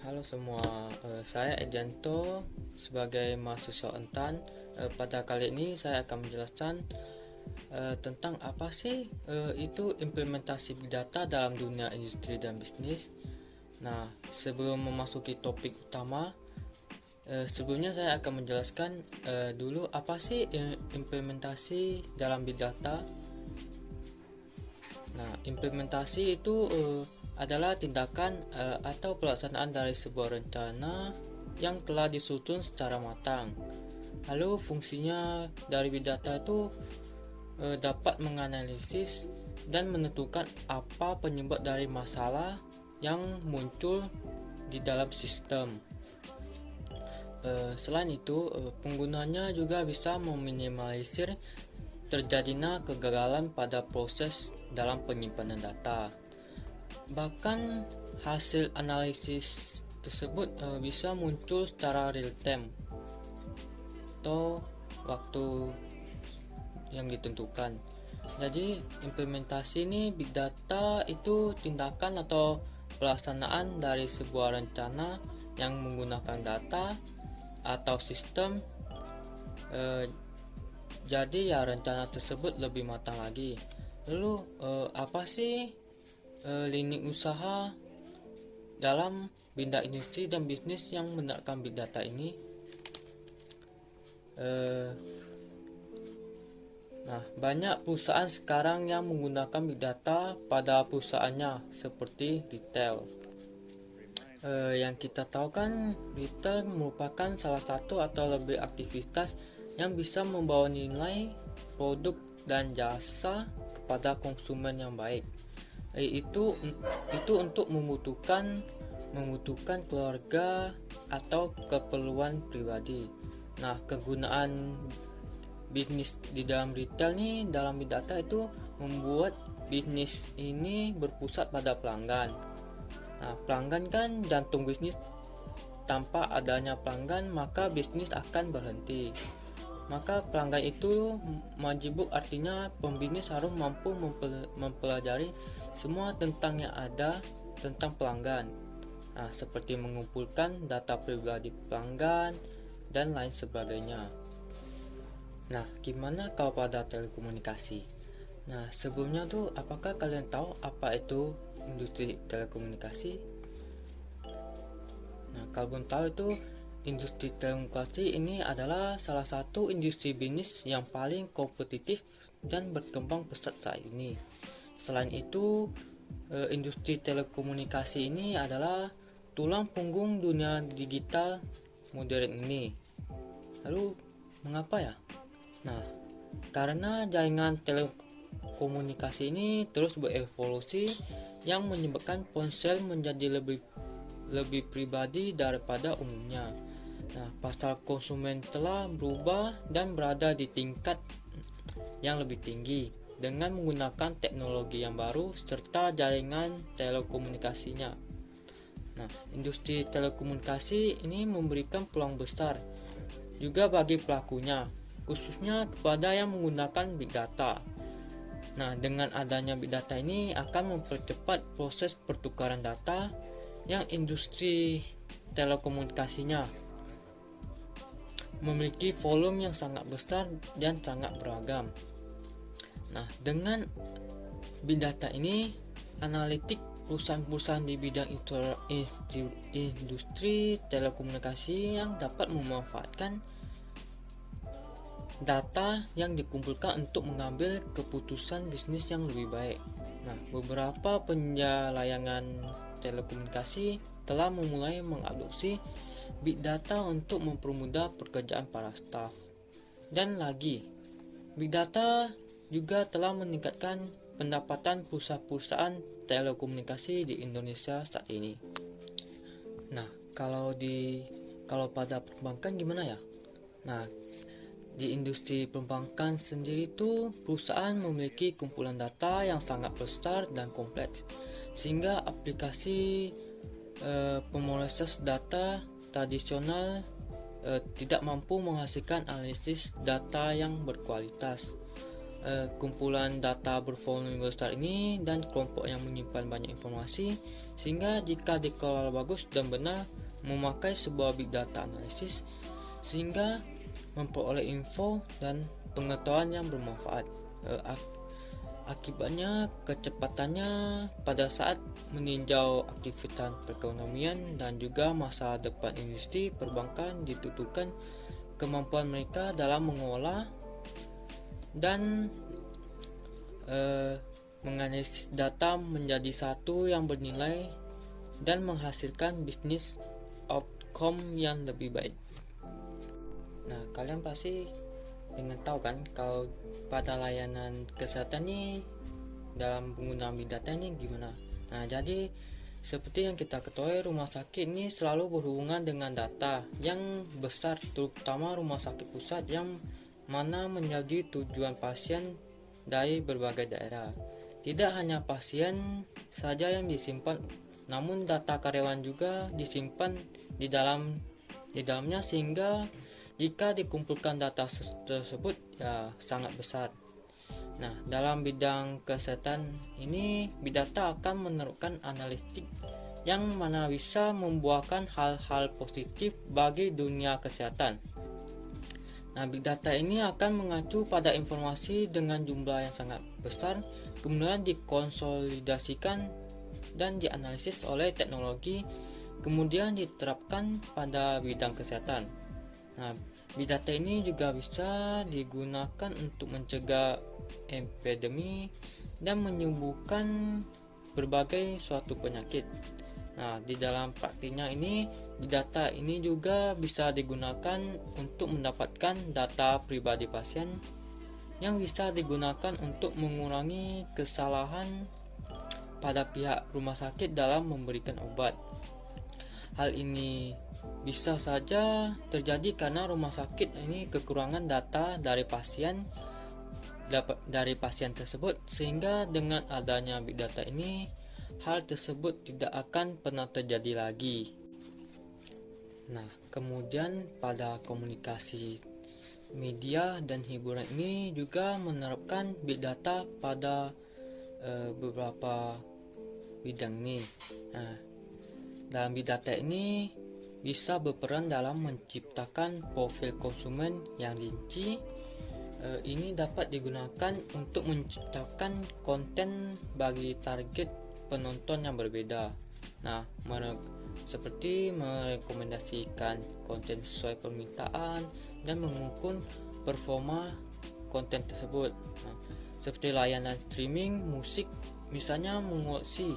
Halo semua, saya Ejanto sebagai mahasiswa Untan. Pada kali ini saya akan menjelaskan tentang apa sih itu implementasi big data dalam dunia industri dan bisnis. Nah, sebelum memasuki topik utama, sebelumnya saya akan menjelaskan dulu apa sih implementasi dalam big data. Nah, implementasi itu adalah tindakan atau pelaksanaan dari sebuah rencana yang telah disusun secara matang. Lalu fungsinya dari big data itu dapat menganalisis dan menentukan apa penyebab dari masalah yang muncul di dalam sistem. Selain itu, penggunanya juga bisa meminimalisir terjadinya kegagalan pada proses dalam penyimpanan data. Bahkan hasil analisis tersebut bisa muncul secara real time atau waktu yang ditentukan. Jadi implementasi ini big data itu tindakan atau pelaksanaan dari sebuah rencana yang menggunakan data atau sistem. Jadi ya rencana tersebut lebih matang lagi. Lalu apa sih lini usaha dalam bidang industri dan bisnis yang menerapkan big data ini? Nah, banyak perusahaan sekarang yang menggunakan big data pada perusahaannya seperti retail. Yang kita tahu kan retail merupakan salah satu atau lebih aktivitas yang bisa membawa nilai produk dan jasa kepada konsumen yang baik. Itu untuk membutuhkan keluarga atau keperluan pribadi. Nah, kegunaan bisnis di dalam retail nih dalam big data itu membuat bisnis ini berpusat pada pelanggan. Nah, pelanggan kan jantung bisnis. Tanpa adanya pelanggan maka bisnis akan berhenti. Maka pelanggan itu majibuk, artinya pembisnis harus mampu mempelajari semua tentang yang ada tentang pelanggan. Nah, seperti mengumpulkan data pribadi pelanggan dan lain sebagainya. Nah, gimana kalau pada telekomunikasi? Nah, sebelumnya tuh apakah kalian tahu apa itu industri telekomunikasi? Nah, kalau belum tahu itu industri telekomunikasi ini adalah salah satu industri bisnis yang paling kompetitif dan berkembang pesat saat ini. Selain itu, industri telekomunikasi ini adalah tulang punggung dunia digital modern ini. Lalu, mengapa ya? Nah, karena jaringan telekomunikasi ini terus berevolusi yang menyebabkan ponsel menjadi lebih pribadi daripada umumnya. Nah, pasar konsumen telah berubah dan berada di tingkat yang lebih tinggi dengan menggunakan teknologi yang baru serta jaringan telekomunikasinya. Nah, industri telekomunikasi ini memberikan peluang besar juga bagi pelakunya, khususnya kepada yang menggunakan big data. Nah, dengan adanya big data ini akan mempercepat proses pertukaran data yang industri telekomunikasinya memiliki volume yang sangat besar dan sangat beragam. Nah, dengan big data ini, analitik perusahaan-perusahaan di bidang industri telekomunikasi yang dapat memanfaatkan data yang dikumpulkan untuk mengambil keputusan bisnis yang lebih baik. Nah, beberapa penyedia layanan telekomunikasi telah memulai mengadopsi big data untuk mempermudah pekerjaan para staf. Dan lagi, big data juga telah meningkatkan pendapatan perusahaan telekomunikasi di Indonesia saat ini. Nah, kalau pada perbankan gimana ya? Nah, di industri perbankan sendiri itu perusahaan memiliki kumpulan data yang sangat besar dan kompleks, sehingga aplikasi pemrosesan data tradisional tidak mampu menghasilkan analisis data yang berkualitas. kumpulan data bervolume besar ini dan kelompok yang menyimpan banyak informasi, sehingga jika dikelola bagus dan benar memakai sebuah big data analisis sehingga memperoleh info dan pengetahuan yang bermanfaat. Akibatnya kecepatannya pada saat meninjau aktivitas perekonomian dan juga masa depan industri perbankan ditentukan kemampuan mereka dalam mengolah dan menganalisis data menjadi satu yang bernilai dan menghasilkan bisnis outcome yang lebih baik. Nah, kalian pasti ingin tahu kan kalau pada layanan kesehatan ini dalam penggunaan big data ini gimana. Nah, jadi seperti yang kita ketahui, rumah sakit ini selalu berhubungan dengan data yang besar, terutama rumah sakit pusat yang mana menjadi tujuan pasien dari berbagai daerah. Tidak hanya pasien saja yang disimpan, namun data karyawan juga disimpan di dalamnya, sehingga jika dikumpulkan data tersebut ya sangat besar. Nah, dalam bidang kesehatan ini, big data akan menerapkan analitik yang mana bisa membuahkan hal-hal positif bagi dunia kesehatan. Nah, big data ini akan mengacu pada informasi dengan jumlah yang sangat besar, kemudian dikonsolidasikan dan dianalisis oleh teknologi, kemudian diterapkan pada bidang kesehatan. Nah, big data ini juga bisa digunakan untuk mencegah epidemi dan menyembuhkan berbagai suatu penyakit. Nah, di dalam praktiknya ini, big data ini juga bisa digunakan untuk mendapatkan data pribadi pasien yang bisa digunakan untuk mengurangi kesalahan pada pihak rumah sakit dalam memberikan obat. Hal ini bisa saja terjadi karena rumah sakit ini kekurangan data dari pasien tersebut, sehingga dengan adanya big data ini hal tersebut tidak akan pernah terjadi lagi. Nah, kemudian pada komunikasi media dan hiburan ini juga menerapkan big data pada beberapa bidang ini. Nah, dalam big data ini bisa berperan dalam menciptakan profil konsumen yang rinci. Ini dapat digunakan untuk menciptakan konten bagi target penonton yang berbeda. Nah, seperti merekomendasikan konten sesuai permintaan dan mengukur performa konten tersebut. Nah, seperti layanan streaming musik, misalnya mengoleksi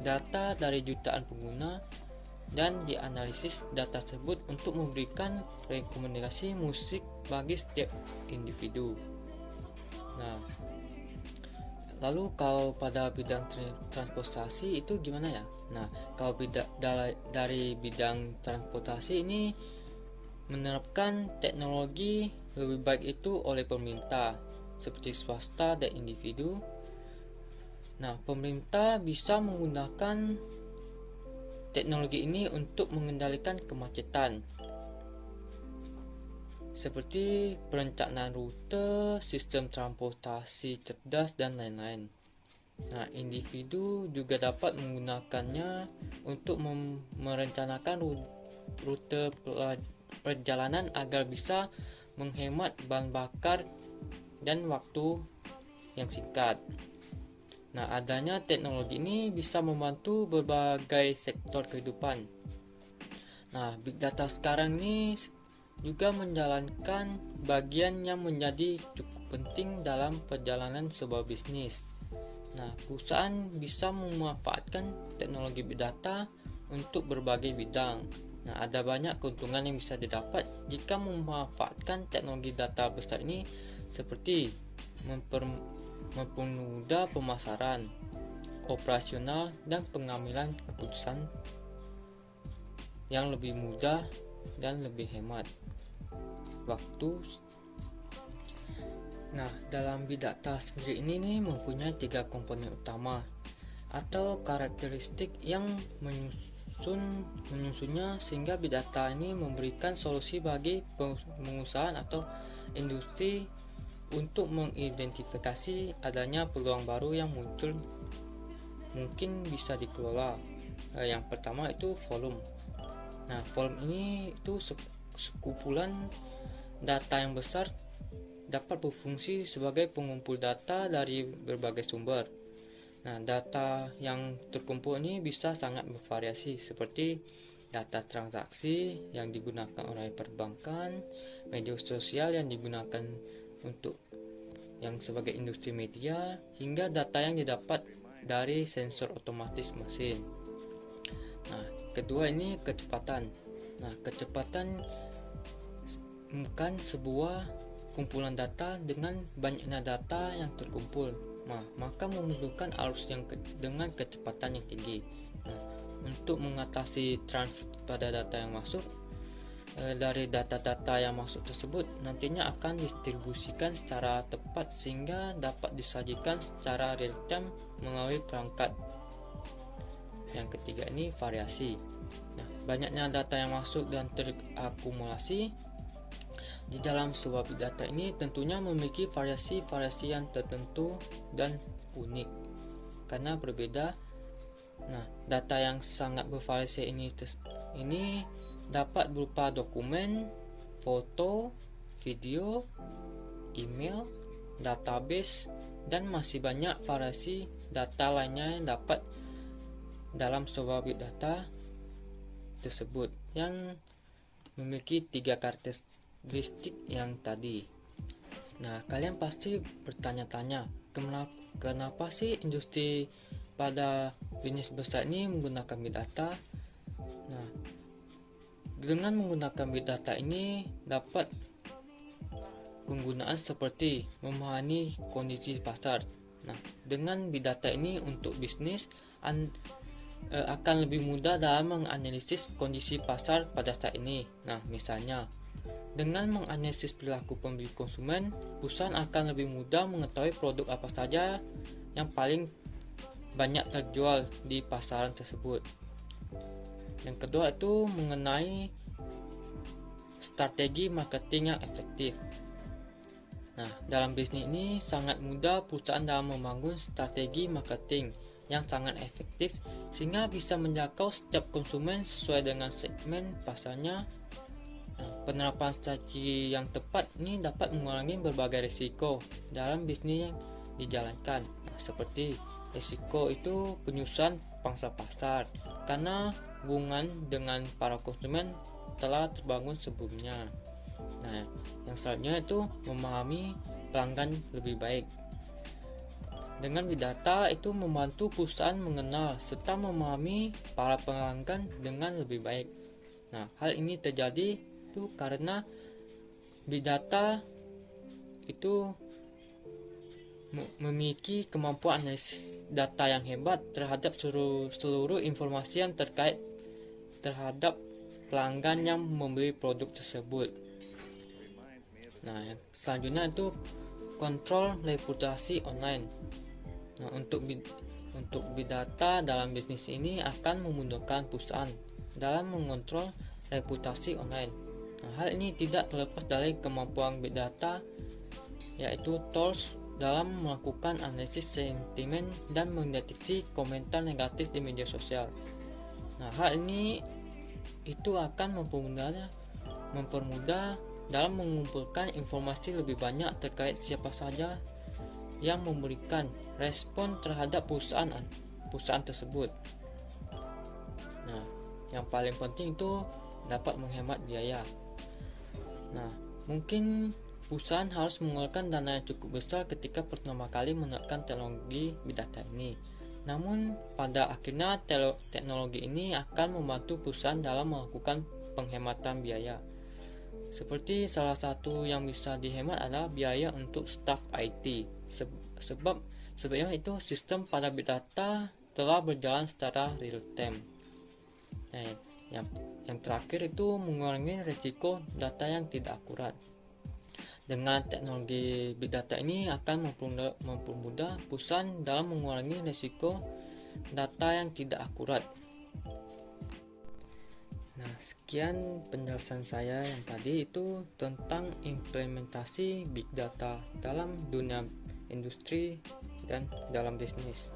data dari jutaan pengguna dan dianalisis data tersebut untuk memberikan rekomendasi musik bagi setiap individu. Nah, lalu kalau pada bidang transportasi itu gimana ya? Nah, kalau dari bidang transportasi ini menerapkan teknologi lebih baik itu oleh pemerintah seperti swasta dan individu. Nah, pemerintah bisa menggunakan teknologi ini untuk mengendalikan kemacetan seperti perencanaan rute, sistem transportasi cerdas, dan lain-lain. Nah, individu juga dapat menggunakannya untuk merencanakan rute perjalanan agar bisa menghemat bahan bakar dan waktu yang singkat. Nah, adanya teknologi ini bisa membantu berbagai sektor kehidupan. Nah, big data sekarang ini juga menjalankan bagian yang menjadi cukup penting dalam perjalanan sebuah bisnis. Nah, perusahaan bisa memanfaatkan teknologi big data untuk berbagai bidang. Nah, ada banyak keuntungan yang bisa didapat jika memanfaatkan teknologi data besar ini, seperti mempermudah pemasaran, operasional, dan pengambilan keputusan yang lebih mudah dan lebih hemat waktu. Nah, dalam big data sendiri ini mempunyai 3 komponen utama atau karakteristik yang menyusunnya, sehingga big data ini memberikan solusi bagi pengusahaan atau industri untuk mengidentifikasi adanya peluang baru yang muncul mungkin bisa dikelola. Yang pertama itu volume. Nah, volume ini itu sekumpulan data yang besar dapat berfungsi sebagai pengumpul data dari berbagai sumber. Nah, data yang terkumpul ini bisa sangat bervariasi seperti data transaksi yang digunakan oleh perbankan, media sosial yang digunakan untuk yang sebagai industri media, hingga data yang didapat dari sensor otomatis mesin. Nah, kedua ini kecepatan. Nah, kecepatan bukan sebuah kumpulan data dengan banyaknya data yang terkumpul. Nah, maka membutuhkan arus yang dengan kecepatan yang tinggi. Nah, untuk mengatasi transfer pada data yang masuk, dari data-data yang masuk tersebut nantinya akan didistribusikan secara tepat sehingga dapat disajikan secara real time melalui perangkat. Yang ketiga ini variasi. Nah, banyaknya data yang masuk dan terakumulasi di dalam sebuah big data ini tentunya memiliki variasi-variasi yang tertentu dan unik karena berbeda. Nah, data yang sangat bervariasi ini dapat berupa dokumen, foto, video, email, database, dan masih banyak variasi data lainnya yang dapat dalam sebuah big data tersebut yang memiliki 3 karakteristik yang tadi. Nah, kalian pasti bertanya-tanya, kenapa sih industri pada bisnis besar ini menggunakan big data? Nah, dengan menggunakan big data ini dapat penggunaan seperti memahami kondisi pasar. Nah, dengan big data ini untuk bisnis akan lebih mudah dalam menganalisis kondisi pasar pada saat ini. Nah, misalnya dengan menganalisis perilaku pembeli konsumen, perusahaan akan lebih mudah mengetahui produk apa saja yang paling banyak terjual di pasaran tersebut. Yang kedua itu mengenai strategi marketing yang efektif. Nah, dalam bisnis ini sangat mudah perusahaan dalam membangun strategi marketing yang sangat efektif sehingga bisa menjangkau setiap konsumen sesuai dengan segmen pasarnya. Nah, penerapan strategi yang tepat ini dapat mengurangi berbagai risiko dalam bisnis yang dijalankan. Nah, seperti risiko itu penyusuan pangsa pasar karena hubungan dengan para konsumen telah terbangun sebelumnya. Nah, yang selanjutnya itu memahami pelanggan lebih baik. Dengan big data itu membantu perusahaan mengenal serta memahami para pelanggan dengan lebih baik. Nah, hal ini terjadi itu karena big data itu memiliki kemampuan analisis data yang hebat terhadap seluruh informasi yang terkait terhadap pelanggan yang membeli produk tersebut. Nah, yang selanjutnya itu kontrol reputasi online. Nah, untuk big data dalam bisnis ini akan memudahkan perusahaan dalam mengontrol reputasi online. Nah, hal ini tidak terlepas dari kemampuan big data yaitu tools dalam melakukan analisis sentimen dan mendeteksi komentar negatif di media sosial. Nah, hal ini itu akan mempermudah dalam mengumpulkan informasi lebih banyak terkait siapa saja yang memberikan respon terhadap perusahaan tersebut. Nah, yang paling penting itu dapat menghemat biaya. Nah, mungkin perusahaan harus mengeluarkan dana yang cukup besar ketika pertama kali menerapkan teknologi big data ini. Namun, pada akhirnya teknologi ini akan membantu perusahaan dalam melakukan penghematan biaya. Seperti salah satu yang bisa dihemat adalah biaya untuk staf IT. Sebabnya itu sistem pada big data telah berjalan secara real time. Nah, yang terakhir itu mengurangi risiko data yang tidak akurat. Dengan teknologi big data ini akan mempermudah perusahaan dalam mengurangi risiko data yang tidak akurat. Nah, sekian penjelasan saya yang tadi itu tentang implementasi Big Data dalam dunia industri dan dalam bisnis.